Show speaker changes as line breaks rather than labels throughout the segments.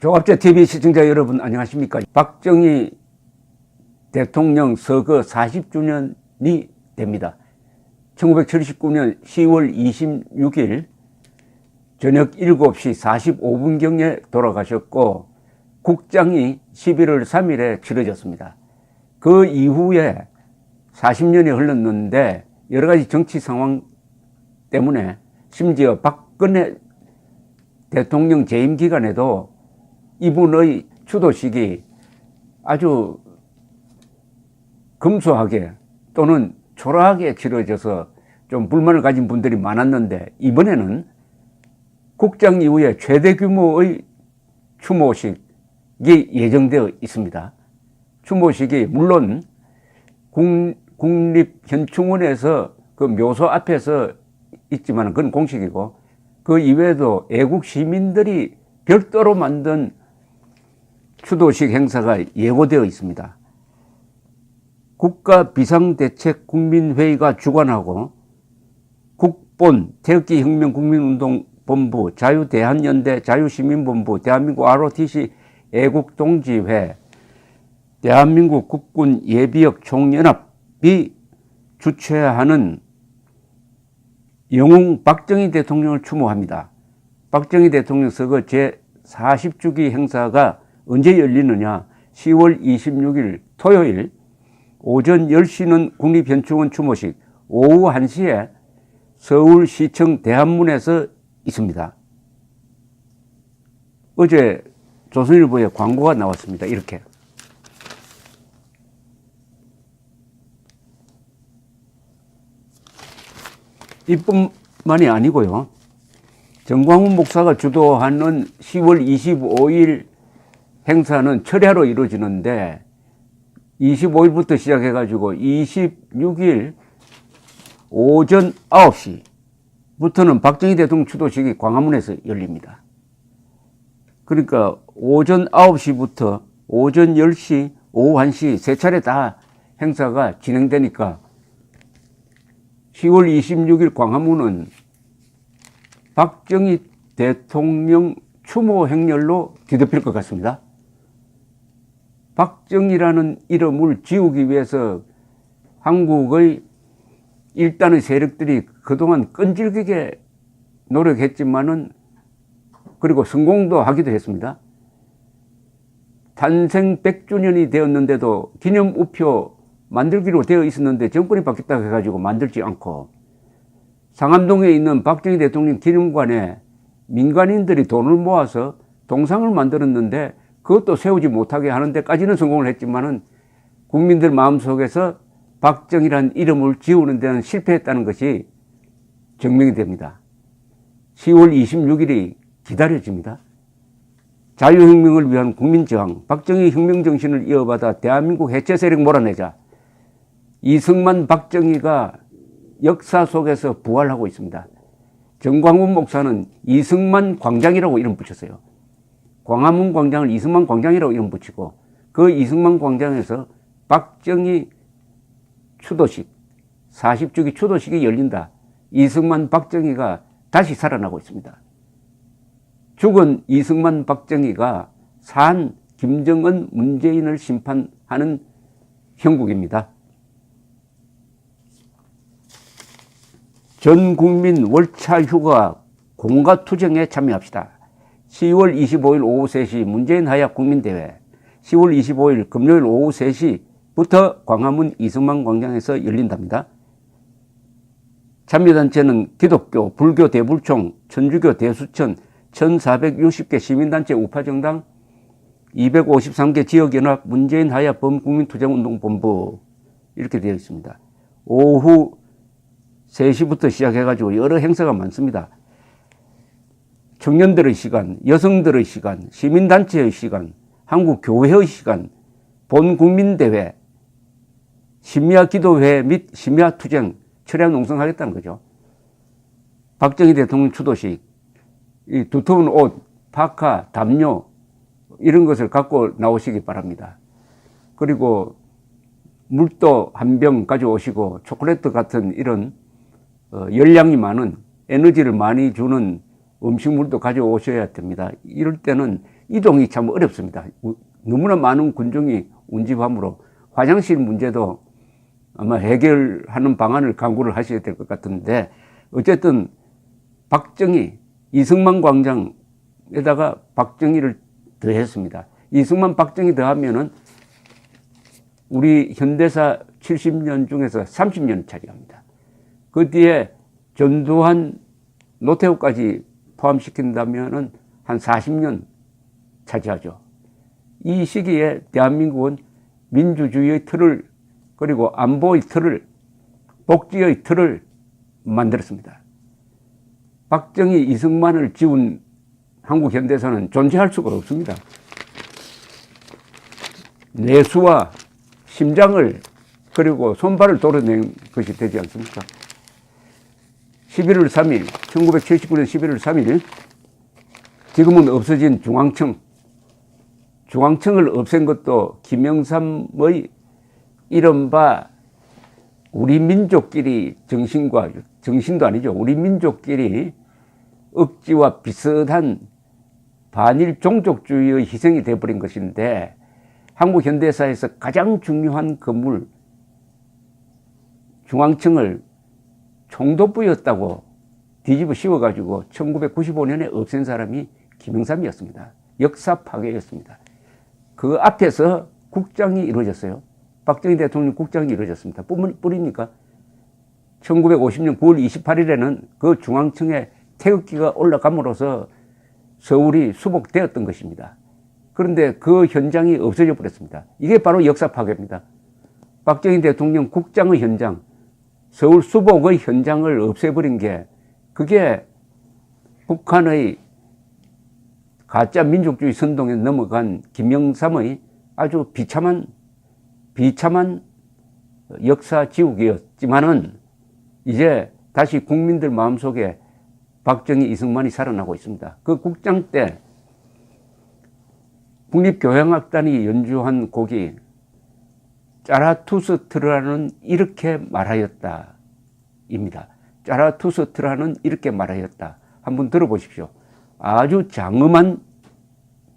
종합제TV 시청자 여러분 안녕하십니까. 박정희 대통령 서거 40주년이 됩니다. 1979년 10월 26일 저녁 7시 45분경에 돌아가셨고 국장이 11월 3일에 치러졌습니다. 그 이후에 40년이 흘렀는데 여러 가지 정치 상황 때문에 심지어 박근혜 대통령 재임 기간에도 이분의 추도식이 아주 검소하게 또는 초라하게 치러져서 좀 불만을 가진 분들이 많았는데, 이번에는 국장 이후에 최대 규모의 추모식이 예정되어 있습니다. 추모식이 물론 국립현충원에서 그 묘소 앞에서 있지만 그건 공식이고, 그 이외에도 애국 시민들이 별도로 만든 추도식 행사가 예고되어 있습니다. 국가비상대책국민회의가 주관하고 국본, 태극기 혁명국민운동본부, 자유대한연대, 자유시민본부, 대한민국 ROTC 애국동지회, 대한민국 국군 예비역 총연합이 주최하는 영웅 박정희 대통령을 추모합니다. 박정희 대통령 서거 제40주기 행사가 언제 열리느냐? 10월 26일 토요일 오전 10시는 국립현충원 추모식, 오후 1시에 서울시청 대한문에서 있습니다. 어제 조선일보에 광고가 나왔습니다. 이렇게. 이뿐만이 아니고요. 정광훈 목사가 주도하는 10월 25일 행사는 철야로 이루어지는데 25일부터 시작해가지고 26일 오전 9시부터는 박정희 대통령 추도식이 광화문에서 열립니다. 그러니까 오전 9시부터 오전 10시, 오후 1시 세 차례 다 행사가 진행되니까 10월 26일 광화문은 박정희 대통령 추모 행렬로 뒤덮일 것 같습니다. 박정희라는 이름을 지우기 위해서 한국의 일단의 세력들이 그동안 끈질기게 노력했지만은, 그리고 성공도 하기도 했습니다. 탄생 100주년이 되었는데도 기념 우표 만들기로 되어 있었는데 정권이 바뀌었다고 해가지고 만들지 않고, 상암동에 있는 박정희 대통령 기념관에 민간인들이 돈을 모아서 동상을 만들었는데 그것도 세우지 못하게 하는 데까지는 성공을 했지만은 국민들 마음속에서 박정희라는 이름을 지우는 데는 실패했다는 것이 증명이 됩니다. 10월 26일이 기다려집니다. 자유혁명을 위한 국민저항, 박정희 혁명정신을 이어받아 대한민국 해체 세력 몰아내자. 이승만 박정희가 역사 속에서 부활하고 있습니다. 정광훈 목사는 이승만 광장이라고 이름 붙였어요. 광화문 광장을 이승만 광장이라고 이름 붙이고, 그 이승만 광장에서 박정희 추도식, 40주기 추도식이 열린다. 이승만 박정희가 다시 살아나고 있습니다. 죽은 이승만 박정희가 산 김정은 문재인을 심판하는 형국입니다. 전 국민 월차 휴가 공가 투쟁에 참여합시다. 10월 25일 오후 3시 문재인 하야 국민대회, 10월 25일 금요일 오후 3시부터 광화문 이승만 광장에서 열린답니다. 참여단체는 기독교, 불교 대불총, 천주교 대수천, 1460개 시민단체 우파정당, 253개 지역연합, 문재인 하야 범국민투쟁운동본부, 이렇게 되어 있습니다. 오후 3시부터 시작해가지고 여러 행사가 많습니다. 청년들의 시간, 여성들의 시간, 시민단체의 시간, 한국교회의 시간, 본국민대회, 심야기도회 및 심야투쟁, 철야 농성하겠다는 거죠. 박정희 대통령 추도식, 이 두터운 옷, 파카, 담요 이런 것을 갖고 나오시기 바랍니다. 그리고 물도 한 병 가져오시고 초콜릿 같은 이런 열량이 많은, 에너지를 많이 주는 음식물도 가져오셔야 됩니다. 이럴 때는 이동이 참 어렵습니다. 너무나 많은 군중이 운집함으로 화장실 문제도 아마 해결하는 방안을 강구를 하셔야 될 것 같은데, 어쨌든 박정희, 이승만 광장에다가 박정희를 더했습니다. 이승만, 박정희 더하면은 우리 현대사 70년 중에서 30년 차지합니다. 그 뒤에 전두환, 노태우까지 포함시킨다면은 한 40년 차지하죠. 이 시기에 대한민국은 민주주의의 틀을, 그리고 안보의 틀을, 복지의 틀을 만들었습니다. 박정희, 이승만을 지운 한국 현대사는 존재할 수가 없습니다. 내수와 심장을, 그리고 손발을 도려낸 것이 되지 않습니까? 11월 3일, 1979년 11월 3일, 지금은 없어진 중앙청을 없앤 것도 김영삼의 이른바 우리 민족끼리 정신도 아니죠. 우리 민족끼리 억지와 비슷한 반일 종족주의의 희생이 되어버린 것인데, 한국 현대사에서 가장 중요한 건물, 중앙청을 총독부였다고 뒤집어 씌워가지고 1995년에 없앤 사람이 김영삼이었습니다. 역사 파괴였습니다. 그 앞에서 국장이 이루어졌어요. 박정희 대통령 국장이 이루어졌습니다. 뿐입니까? 1950년 9월 28일에는 그 중앙청에 태극기가 올라감으로써 서울이 수복되었던 것입니다. 그런데 그 현장이 없어져 버렸습니다. 이게 바로 역사 파괴입니다. 박정희 대통령 국장의 현장, 서울 수복의 현장을 없애버린 게, 그게 북한의 가짜 민족주의 선동에 넘어간 김영삼의 아주 비참한 역사 지우개였지만은, 이제 다시 국민들 마음속에 박정희, 이승만이 살아나고 있습니다. 그 국장 때 국립교향악단이 연주한 곡이 짜라투스트라는 이렇게 말하였다 입니다. 짜라투스트라는 이렇게 말하였다. 한번 들어보십시오. 아주 장엄한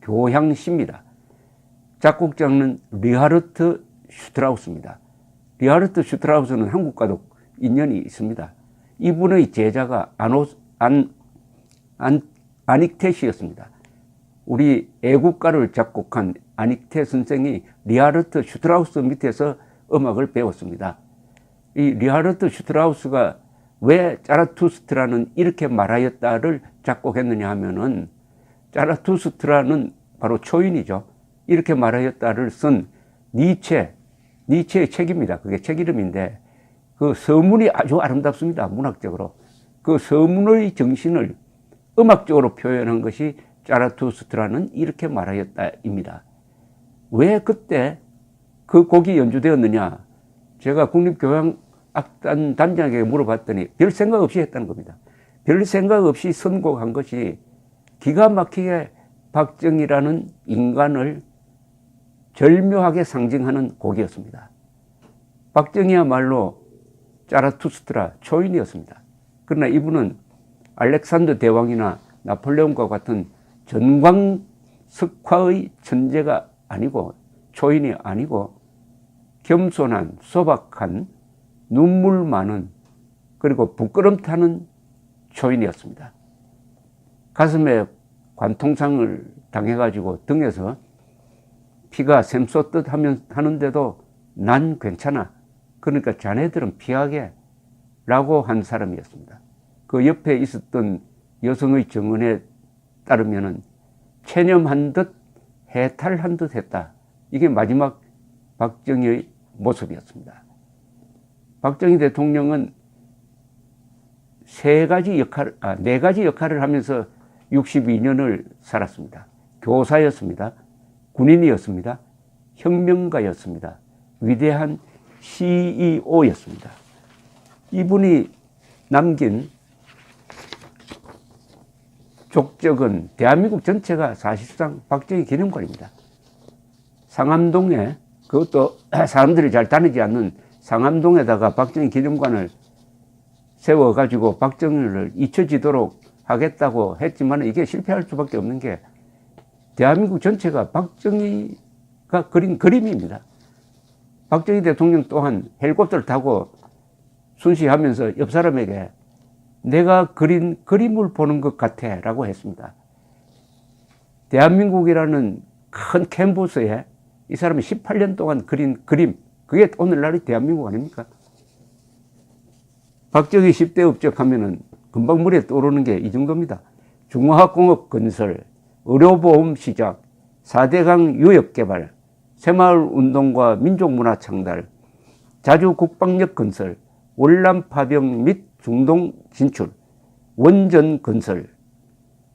교향시입니다. 작곡자는 리하르트 슈트라우스입니다. 리하르트 슈트라우스는 한국과도 인연이 있습니다. 이분의 제자가 아닉테 씨였습니다. 우리 애국가를 작곡한 아닉테 선생이 리하르트 슈트라우스 밑에서 음악을 배웠습니다. 이 리하르트 슈트라우스가 왜 짜라투스트라는 이렇게 말하였다를 작곡했느냐 하면은, 짜라투스트라는 바로 초인이죠. 이렇게 말하였다를 쓴 니체의 책입니다. 그게 책 이름인데, 그 서문이 아주 아름답습니다. 문학적으로. 그 서문의 정신을 음악적으로 표현한 것이 짜라투스트라는 이렇게 말하였다입니다. 왜 그때 그 곡이 연주되었느냐? 제가 국립교향악단 단장에게 물어봤더니 별 생각 없이 했다는 겁니다. 별 생각 없이 선곡한 것이 기가 막히게 박정희라는 인간을 절묘하게 상징하는 곡이었습니다. 박정희야말로 짜라투스트라, 초인이었습니다. 그러나 이분은 알렉산더 대왕이나 나폴레옹과 같은 전광석화의 천재가 아니고, 초인이 아니고, 겸손한, 소박한, 눈물 많은, 그리고 부끄럼 타는 초인이었습니다. 가슴에 관통상을 당해가지고 등에서 피가 샘솟듯 하는데도 난 괜찮아. 그러니까 자네들은 피하게 라고 한 사람이었습니다. 그 옆에 있었던 여성의 증언에 따르면은 체념한 듯 해탈한 듯 했다. 이게 마지막 박정희의 모습이었습니다. 박정희 대통령은 네 가지 역할을 하면서 62년을 살았습니다. 교사였습니다. 군인이었습니다. 혁명가였습니다. 위대한 CEO였습니다. 이분이 남긴 족적은 대한민국 전체가 사실상 박정희 기념관입니다. 상암동에, 그것도 사람들이 잘 다니지 않는 상암동에다가 박정희 기념관을 세워가지고 박정희를 잊혀지도록 하겠다고 했지만 이게 실패할 수밖에 없는 게, 대한민국 전체가 박정희가 그린 그림입니다. 박정희 대통령 또한 헬리콥터를 타고 순시하면서 옆 사람에게 내가 그린 그림을 보는 것 같아 라고 했습니다. 대한민국이라는 큰 캔버스에 이 사람이 18년 동안 그린 그림, 그게 오늘날의 대한민국 아닙니까? 박정희 10대 업적 하면은 금방 머리에 떠오르는 게 이 정도입니다. 중화학공업 건설, 의료보험 시작, 4대강 유역 개발, 새마을 운동과 민족문화 창달, 자주 국방력 건설, 월남 파병 및 중동 진출, 원전 건설,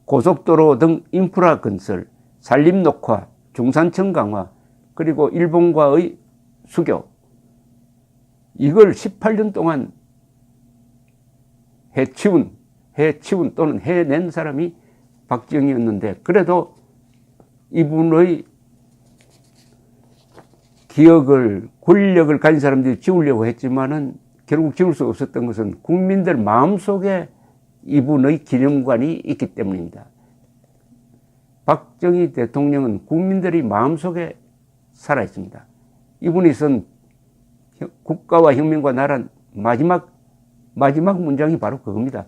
고속도로 등 인프라 건설, 산림 녹화, 중산층 강화, 그리고 일본과의 수교, 이걸 18년 동안 해치운 또는 해낸 사람이 박정희였는데, 그래도 이분의 기억을, 권력을 가진 사람들이 지우려고 했지만은 결국 지울 수 없었던 것은 국민들 마음속에 이분의 기념관이 있기 때문입니다. 박정희 대통령은 국민들의 마음속에 살아 있습니다. 이분이 쓴 국가와 혁명과 나라 마지막 문장이 바로 그겁니다.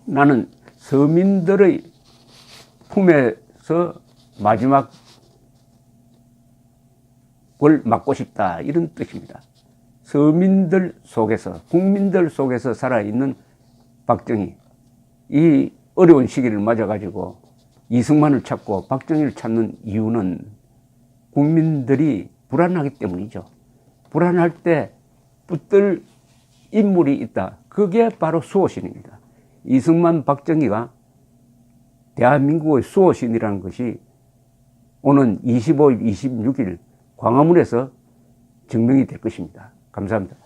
나는 서민들의 품에서 마지막을 맡고 싶다, 이런 뜻입니다. 서민들 속에서, 국민들 속에서 살아있는 박정희, 이 어려운 시기를 맞아가지고 이승만을 찾고 박정희를 찾는 이유는 국민들이 불안하기 때문이죠. 불안할 때 붙들 인물이 있다. 그게 바로 수호신입니다. 이승만, 박정희가 대한민국의 수호신이라는 것이 오는 25일, 26일 광화문에서 증명이 될 것입니다. 감사합니다.